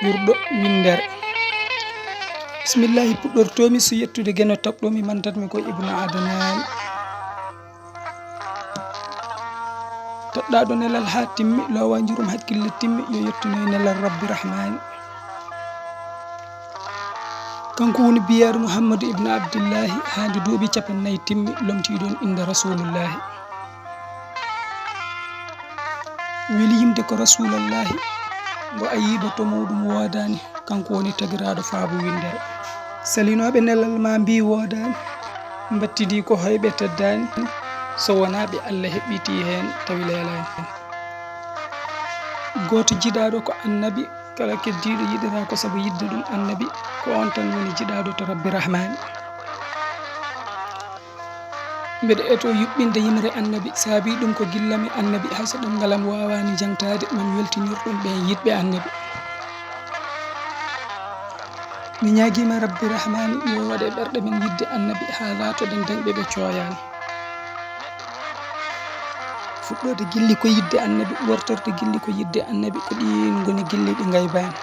ɓurɗo windere. bismillahi puɗɗortomi so yettude geno toɓɗomi mandatmi ko ibnu adnan toɗɗaɗo nelal ha timmi lowanjurum hakkille timmi yo yettunoy nelal rabbi rahmani. kanko woni biyaru Muhammadu ibnu abdillahi hande duuɓi capannayyi timmi lomtiɗon inde rasulullahi. weli yimde ko rasulallahi ngo ayiba to muɗum wodani kanko woni tagiraɗo faabu windere. salinoɓe nelal ma mbi wodani battidi ko hoyɓe teddani so wona ɓe Allah heɓɓiti hen tawi lelani. goto jiɗaɗo ko annabi kala keddiɗo yiɗira ko saabu yidde ɗum annabi ko on tan woni jiɗaɗo to rabbi rahmani. mbeɗa eto yuɓɓinde yimre annabi saabi ɗum ko gillami annabi hayso ɗemgalam wawani jangtade man weltinirɗum ɓe yiɗɓe annabi. mi ñaguima rabbi rahmani yo waɗe ɓerɗe men yidde annabi ha latoɗen dañɓe ɓe coyani. fuɗɗode gilli ko yidde annabi wortorde gilli ko yidde annabi ko ɗin goni gilli ɗi gaybani.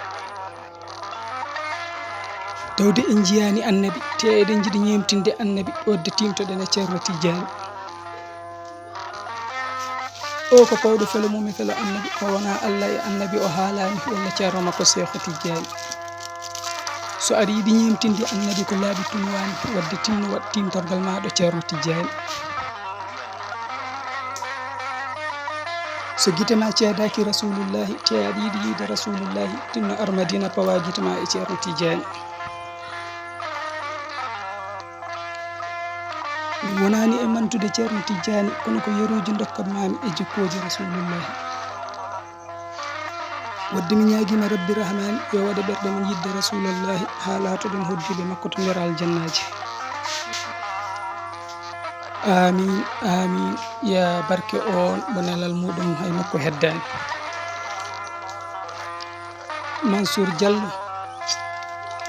tawde en jiyani annabi te eɗen jiiɗi ñemtinde annabi wadde timtoɗen e ceerno Tidiani. o ko pawɗo felo mumi felo annabi o wona Allah e annabi o haalani walla ceerno makko Cheikh Tidiani. so aɗa yiiɗi ñemtinde annabi ko laaɓi tunwani wadde tinno waɗ timtorgal maɗo ceerno Tidiani. so guitema ceedaki rasulullahi te aɗa yiiɗi yiide rasulullahi tinno armadina pawa guitema e ceerno Tidiani. mi wonani e mantude ceerno Tidiani kono ko yeruji dokkat mami e jikkoji rasulullahi. wadde mi ñaguima rabbi rahmani yo waɗe ɓerɗe men yidde rasulullahi ha latoɗen hoddiɓe makko to nder aljannaji. amin amin ya barke on mo nelal muɗum hay makko heddani. Mansour Diallo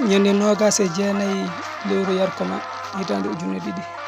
ñande 29 lewru yarkoma hitande 2024